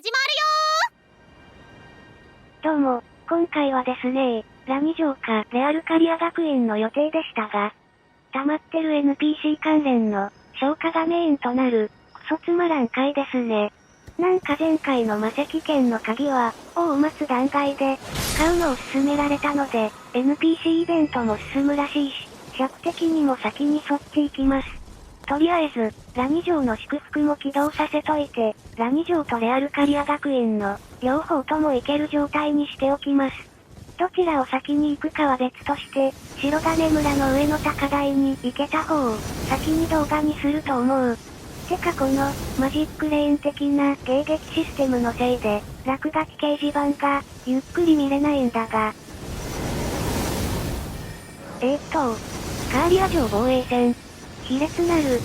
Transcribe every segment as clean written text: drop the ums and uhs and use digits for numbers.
始どうも、今回はですね、ラニ城かレアルカリア学園の予定でしたが、溜まってる NPC 関連の消化がメインとなる、クソつまらん回ですね。なんか前回の魔石剣の鍵は、王を待つ段階で、使うのを勧められたので、NPC イベントも進むらしいし、尺的にも先にそっち行きます。とりあえず、ラニ城の祝福も起動させといて、ラニ城とレアルカリア学園の、両方とも行ける状態にしておきます。どちらを先に行くかは別として、白金村の上の高台に行けた方を、先に動画にすると思う。てかこの、マジックレーン的な迎撃システムのせいで、落書き掲示板が、ゆっくり見れないんだが。カーリア城防衛戦。卑劣なる、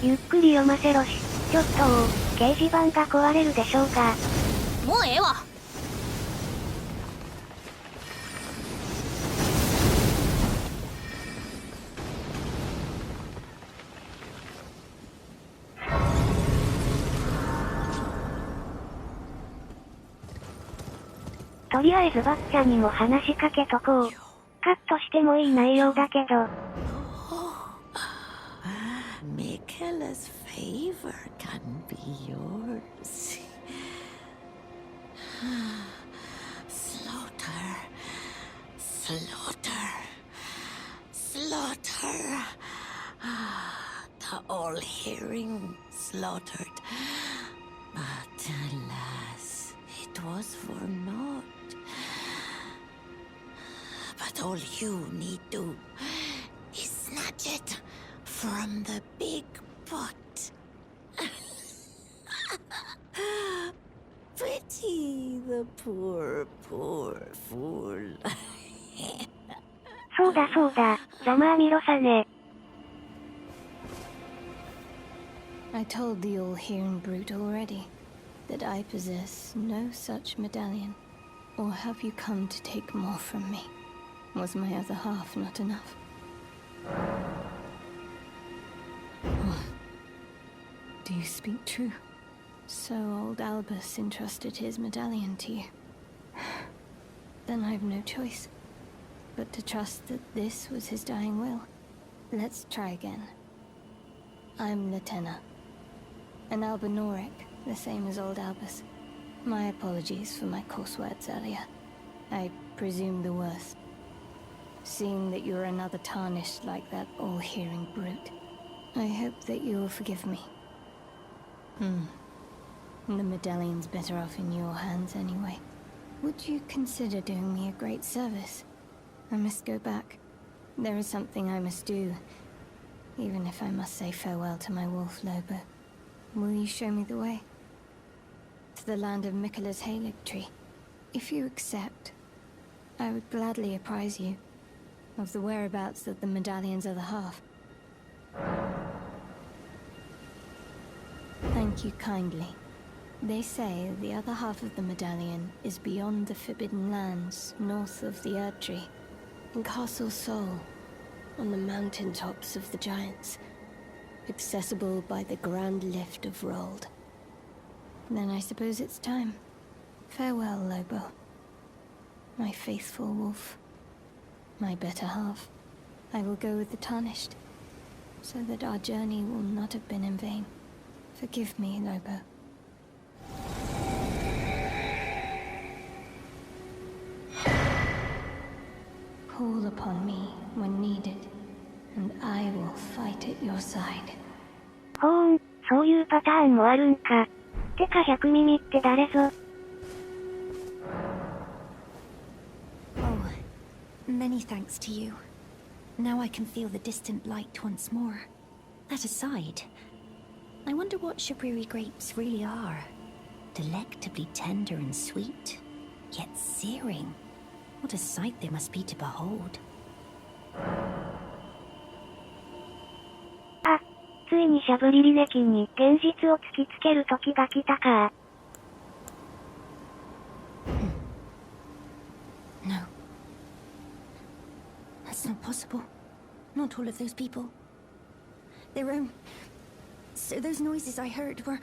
ゆっくり読ませろし、掲示板が壊れるでしょうが。もうええわ。とりあえずバッチャにも話しかけとこう。カットしてもいい内容だけど。Michaela's favor can be yours. Slaughter. The all-hearing slaughtered. But alas, it was for naught. But all you need do is snatch it from the big pot. Pity the poor fool. そうだ、ざまあみろさね。I told the all-hearing brute already that I possess no such medallion. Or have you come to take more from me? Was my other half not enough? Do you speak true? So old Albus entrusted his medallion to you. Then I've no choice but to trust that this was his dying will. Let's try again. I'm Latenna. An Albinoric, the same as old Albus. My apologies for my coarse words earlier. I presume the worst. Seeing that you're another tarnished like that all-hearing brute, I hope that you will forgive me. The medallion's better off in your hands anyway. Would you consider doing me a great service? I must go back. There is something I must do, even if I must say farewell to my wolf Lobo. Will you show me the way? To the land of Michaela's Halig tree. If you accept, I would gladly apprise you of the whereabouts of the medallion's other half. Thank you kindly. They say the other half of the medallion is beyond the Forbidden Lands, north of the Erd Tree, in Castle Sol, on the mountain tops of the Giants, accessible by the Grand Lift of Rold. Then I suppose it's time. Farewell, Lobo. My faithful wolf. My better half. I will go with the Tarnished, so that our journey will not have been in vain. Forgive me, Lobo. Call upon me when needed, and I will fight at your side. ほーん、そういうパターンもあるんか。てか百耳って誰ぞ。Oh, many thanks to you. Now I can feel the distant light once more. That aside, I wonder what Shabriri grapes really are. Delectably tender and sweet, yet searing. What a sight they must be to behold. あ、ついにしゃぶり履歴に現実を突きつける時が来たか。No. That's not possible. Not all of those people. Their own... So those noises I heard were...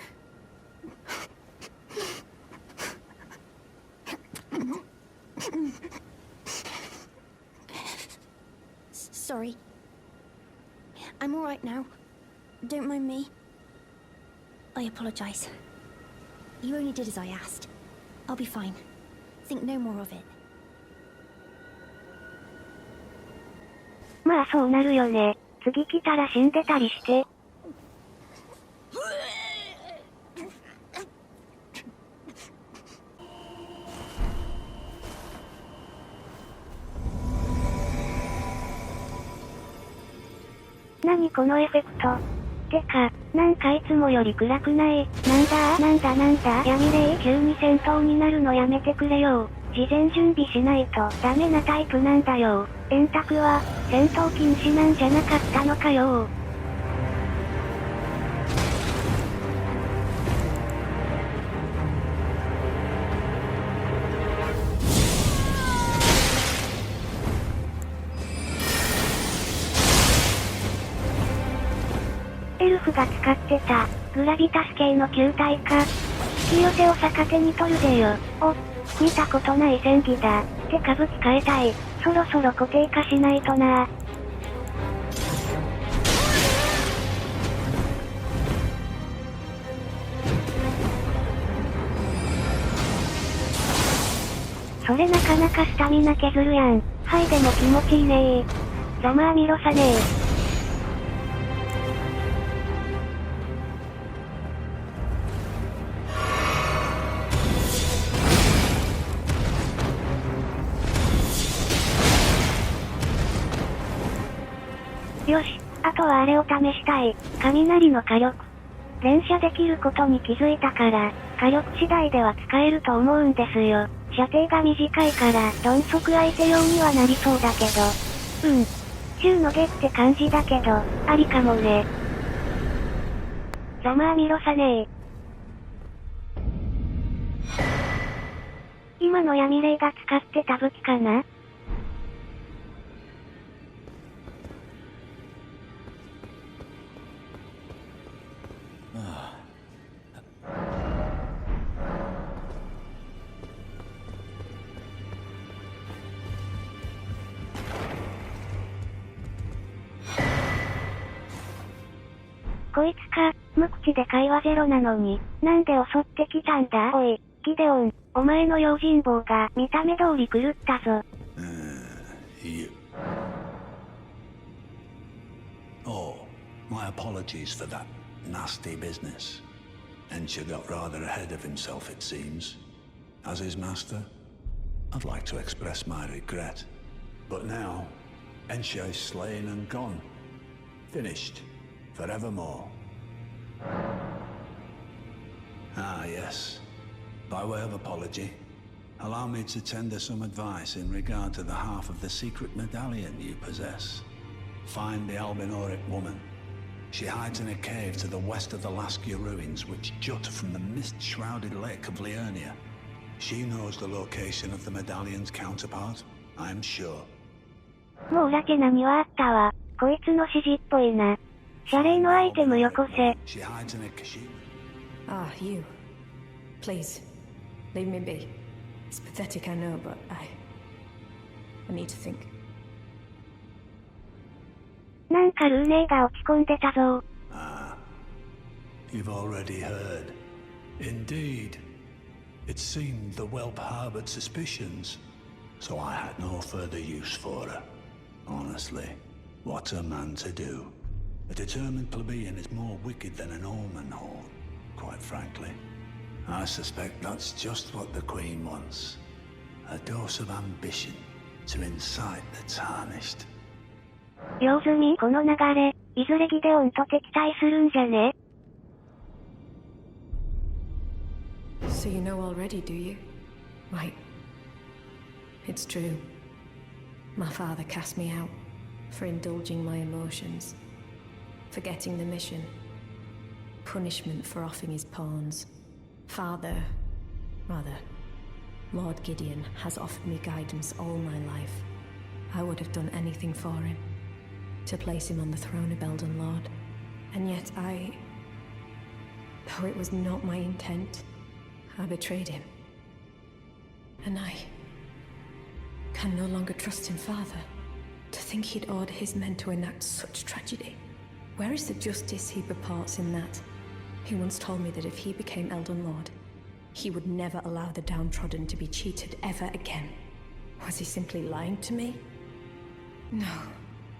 sorry. I'm alright now. Don't mind me. I apologize. You only did as I asked. I'll be fine. Think no more of it. まあそうなるよね。次来たら死んでたりして。何このエフェクト。てか、なんかいつもより暗くない？なんだ闇霊急に戦闘になるのやめてくれよ。事前準備しないとダメなタイプなんだよ。円卓は、戦闘禁止なんじゃなかったのかよ。エルフが使ってた、グラビタス系の球体か。引き寄せを逆手に取るぜよ。お、見たことない戦技だ。てか武器変えたい。そろそろ固定化しないとな。それなかなかスタミナ削るやん。はいでも気持ちいいねー。ざまあみろさねー。よし、あとはあれを試したい。雷の火力。連射できることに気づいたから、火力次第では使えると思うんですよ。射程が短いから、鈍足相手用にはなりそうだけど。銃の出って感じだけど、ありかもね。ざまあみろさねー。今の闇霊が使ってた武器かな？こいつか、無口で会話ゼロなのに、なんで襲ってきたんだ？おい、ギデオン、お前の用心棒が見た目通り狂ったぞ。Oh, my apologies for that nasty business. Ensha got rather ahead of himself, it seems. As his master, I'd like to express my regret. But now, Ensha is slain and gone. Finished. Forevermore. Ah, yes. By way of apology, allow me to tender some advice in regard to the half of the secret medallion you possess. Find the Albinoric woman. She hides in a cave to the west of the Laskia ruins, which jut from the mist-shrouded lake of Liurnia. She knows the location of the medallion's counterpart, I'm sure. もう裏手なにはあったわ。こいつの指示っぽいな。謝礼のアイテムよこせ。Ah, you. Please, leave me be. It's pathetic, I know, but I need to think. なんかルーネーが落ち込んでたぞ。Ah, you've already heard. Indeed. It seemed the whelp harbored suspicions, so I had no further use for her. Honestly, what's a man to do? A determined plebeian is more wicked than an omen horn, quite frankly. I suspect that's just what the Queen wants. A dose of ambition to incite the tarnished. 用済みこの流れ、いずれギデオンと敵対するんじゃね？ So you know already, do you? Right. It's true. My father cast me out for indulging my emotions. Forgetting the mission. Punishment for offing his pawns. Lord Gideon has offered me guidance all my life. I would have done anything for him. To place him on the throne of Elden Lord. And yet though it was not my intent, I betrayed him. And I can no longer trust him, Father. To think he'd order his men to enact such tragedy? Where is the justice he purports in that? He once told me that if he became Elden Lord, he would never allow the downtrodden to be cheated ever again. Was he simply lying to me?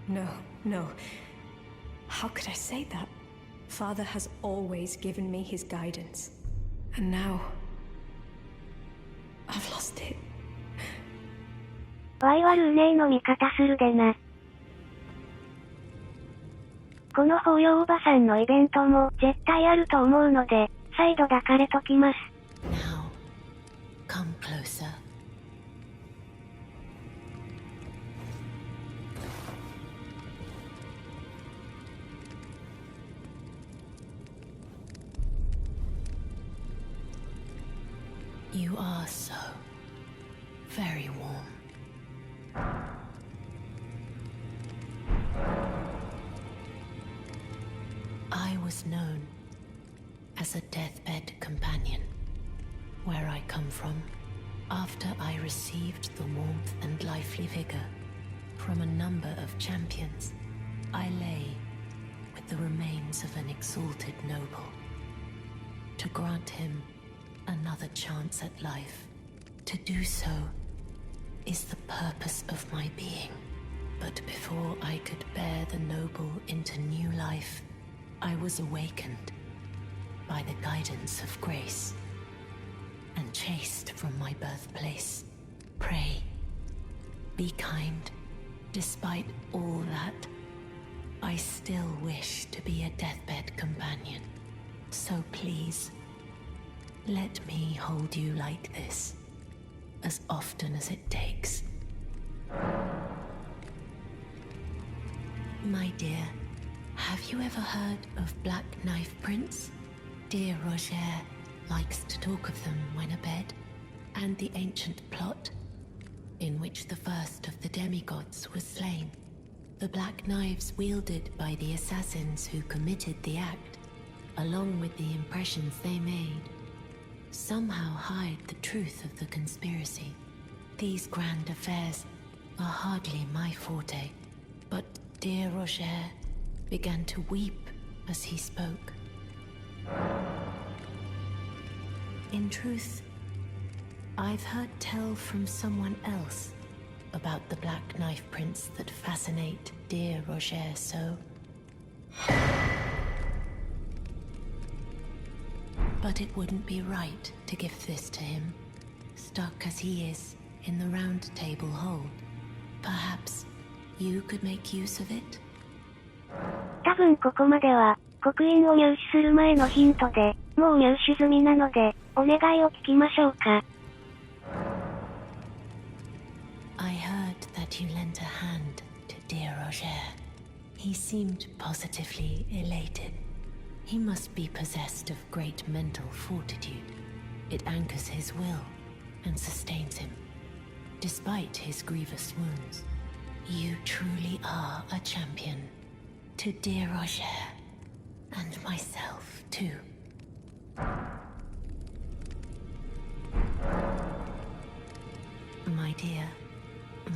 No. How could I say that? Father has always given me his guidance. And now, I've lost it. ワイはルーネイの味方するでな。この法要おばさんのイベントも絶対あると思うので、再度抱かれときます。Now, come closer. You are so very warm. I was known as a deathbed companion. Where I come from, after I received the warmth and lively vigor from a number of champions, I lay with the remains of an exalted noble. To grant him another chance at life. To do so is the purpose of my being. But before I could bear the noble into new life, I was awakened by the guidance of grace and chased from my birthplace. Pray, be kind. Despite all that, I still wish to be a deathbed companion. So please, let me hold you like this, as often as it takes. My dear, have you ever heard of Black Knife Prince? Dear Roger likes to talk of them when abed, and the ancient plot, in which the first of the demigods was slain. The black knives wielded by the assassins who committed the act, along with the impressions they made, somehow hide the truth of the conspiracy. These grand affairs are hardly my forte, but dear Roger began to weep as he spoke. In truth, I've heard tell from someone else about the Black Knife Prince that fascinate dear Roger so. But it wouldn't be right to give this to him, stuck as he is in the round table hold. Perhaps you could make use of it? 多分ここまでは、刻印を入手する前のヒントで、もう入手済みなので、お願いを聞きましょうか。I heard that you lent a hand to dear Roger. He seemed positively elated. He must be possessed of great mental fortitude. It anchors his will and sustains him, despite his grievous wounds. You truly are a champion. To dear Roger, and myself too. My dear,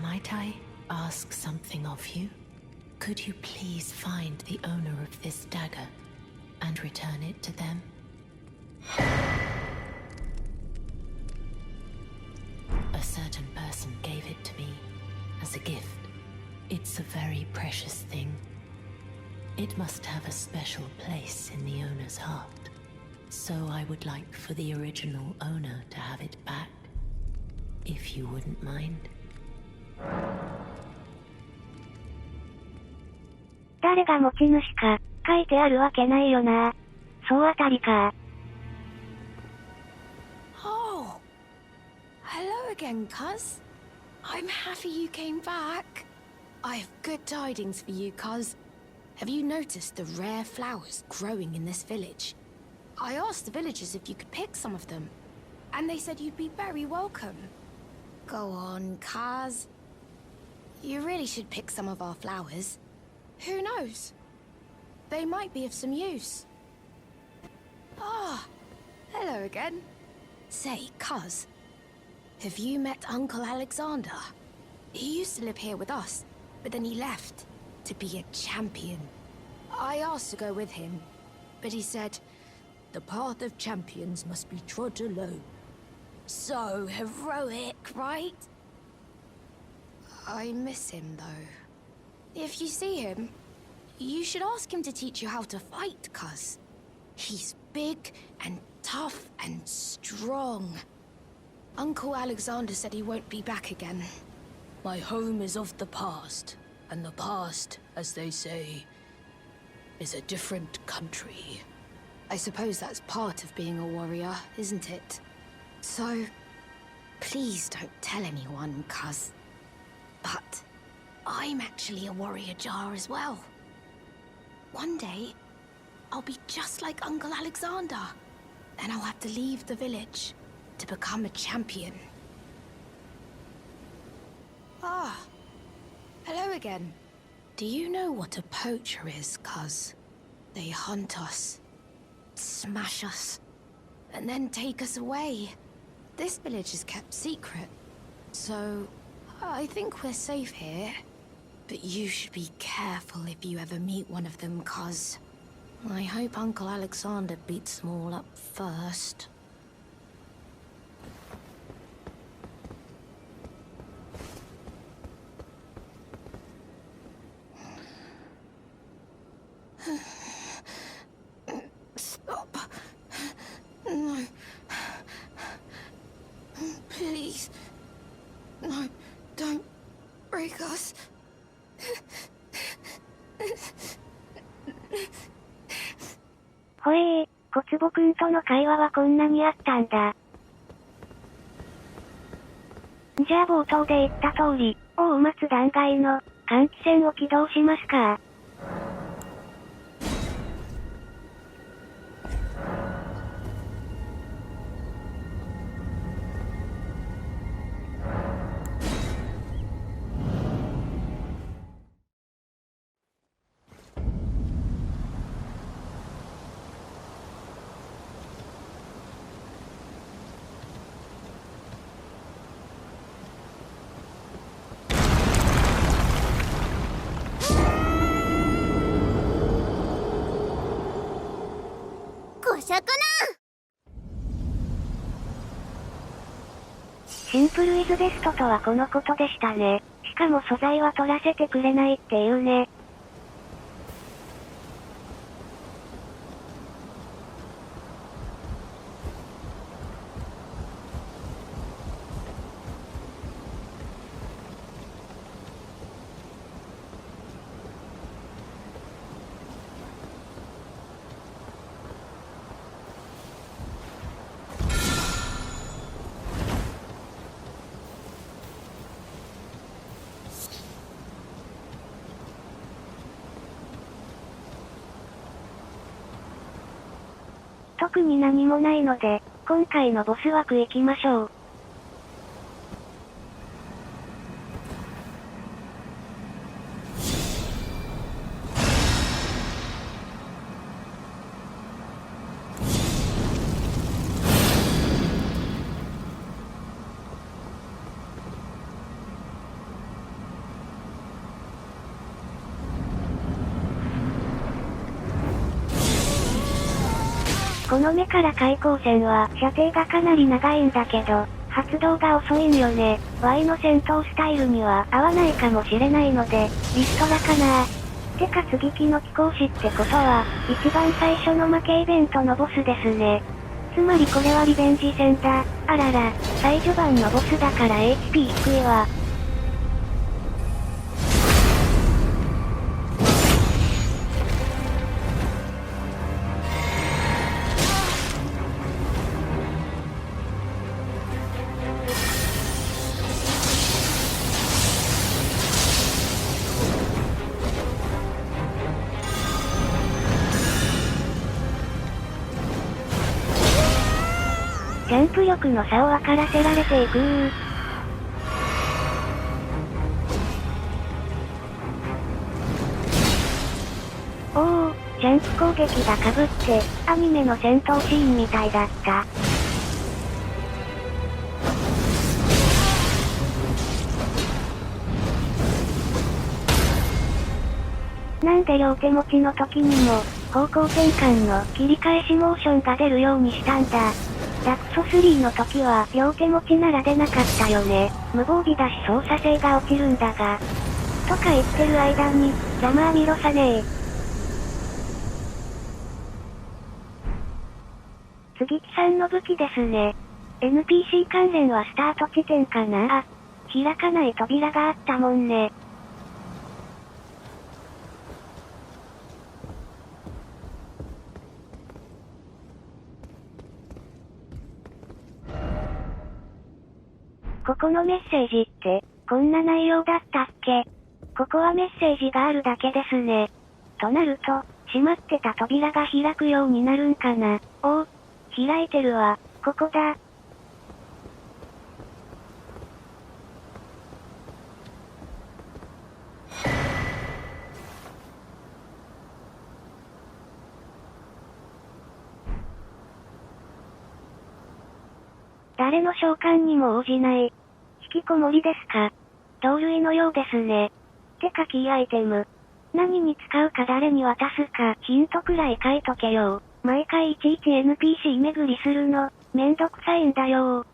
might I ask something of you? Could you please find the owner of this dagger and return it to them? A certain person gave it to me as a gift. It's a very precious thing. It must have a special place in the owner's heart. So I would like for the original owner to have it back, if you wouldn't mind. 誰が持ち主か、書いてあるわけないよな。そうあたりか。Oh! Hello again, cuz. I'm happy you came back. I have good tidings for you, cuz. Have you noticed the rare flowers growing in this village? I asked the villagers if you could pick some of them, and they said you'd be very welcome. Go on, cuz. You really should pick some of our flowers. Who knows? They might be of some use. Ah, hello again. Say, cuz, have you met Uncle Alexander? He used to live here with us, but then he left to be a champion. I asked to go with him, but he said, the path of champions must be trod alone. So heroic, right? I miss him, though. If you see him, you should ask him to teach you how to fight, cuz. He's big and tough and strong. Uncle Alexander said he won't be back again. My home is of the past, and the past, as they say, is a different country. I suppose that's part of being a warrior, isn't it? So, please don't tell anyone, cuz. But I'm actually a warrior jar as well. One day, I'll be just like Uncle Alexander. Then I'll have to leave the village to become a champion. Ah, hello again. Do you know what a poacher is, cuz? They hunt us, smash us, and then take us away. This village is kept secret, so I think we're safe here. But you should be careful if you ever meet one of them, cuz I hope Uncle Alexander beats them all up first. Stop. No. Please. No, don't break us. ほえー、小坪くんとの会話はこんなにあったんだ。じゃあ冒頭で言った通り、大松断崖の換気扇を起動しますか。シンプルイズベストとはこのことでしたね。しかも素材は取らせてくれないっていうね。特に何もないので、今回のボス枠行きましょう。この目から開口線は射程がかなり長いんだけど、発動が遅いんよね。Y の戦闘スタイルには合わないかもしれないので、リストラかな。てか接ぎ木の貴公子ってことは、一番最初の負けイベントのボスですね。つまりこれはリベンジ戦だ。あらら、最序盤のボスだから HP 低いわ。ジャンプ力の差を分からせられていくー。おお、ジャンプ攻撃が被って、アニメの戦闘シーンみたいだった。なんで両手持ちの時にも、方向転換の切り返しモーションが出るようにしたんだ。ダクソ3の時は両手持ちなら出なかったよね。無防備だし操作性が落ちるんだが。とか言ってる間に、ざまあみろさねえ。次木さんの武器ですね。NPC 関連はスタート地点かなあ、開かない扉があったもんね。ここのメッセージって、こんな内容だったっけ？ここはメッセージがあるだけですね。となると、閉まってた扉が開くようになるんかな。おお、開いてるわ、ここだ。誰の召喚にも応じない。引きこもりですか？同類のようですね。てかキーアイテム。何に使うか誰に渡すかヒントくらい書いとけよ。毎回いちいち NPC 巡りするの、めんどくさいんだよ。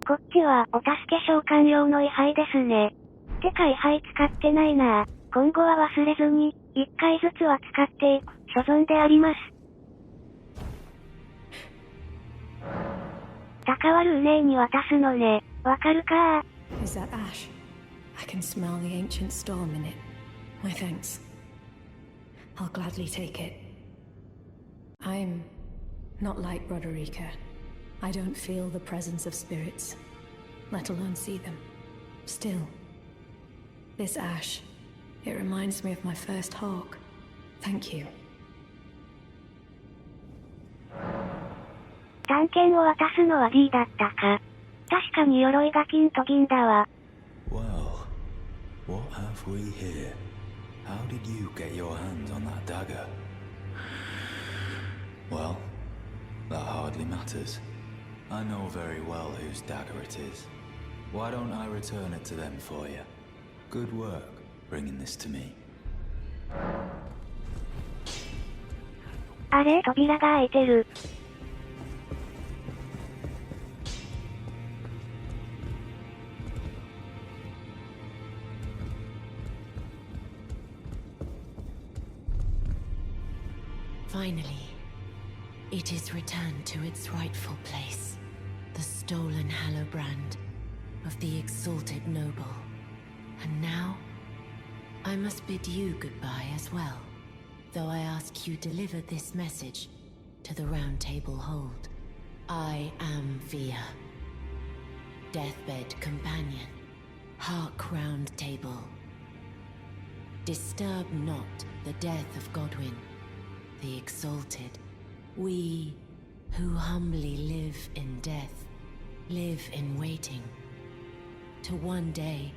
こっちはお助け召喚用の位牌ですね。てか位牌使ってないなぁ。今後は忘れずに、1回ずつは使っていく所存であります。高わるうねえに渡すのね。わかるかー。Is that ash? I can smell the ancient storm in it. My thanks. I'll gladly take it. I'm not like Broderica. I don't feel the presence of spirits, let alone see them. Still, this ash, it reminds me of my first hawk. Thank you. 探検を渡すのは D だったか。確かに鎧が金と銀だわ。Well, what have we here? How did you get your hands on that dagger? Well, that hardly matters.I know very well whose dagger it is. Why don't I return it to them for you? Good work, bringing this to me. あれ、扉が開いてる。Finally.It is returned to its rightful place, the stolen hallowbrand of the exalted noble. And now, I must bid you goodbye as well, though I ask you deliver this message to the Round Table Hold. I am Via, deathbed companion, hark Round Table. Disturb not the death of Godwyn, the exalted.We, who humbly live in death, live in waiting, to one day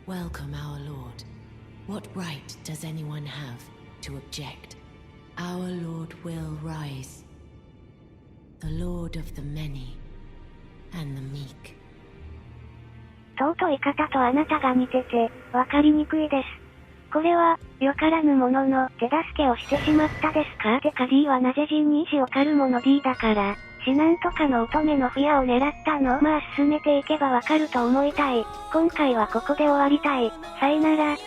welcome our Lord. What right does anyone have to object? Our Lord will rise, the Lord of the many and the meek. 尊い方とあなたが似てて、わかりにくいです。これは、よからぬ者の手助けをしてしまったですか？てか D はなぜ人に意地を狩るもの D だから、指南とかの乙女のフィアを狙ったの？まあ進めていけばわかると思いたい。今回はここで終わりたい。さよなら。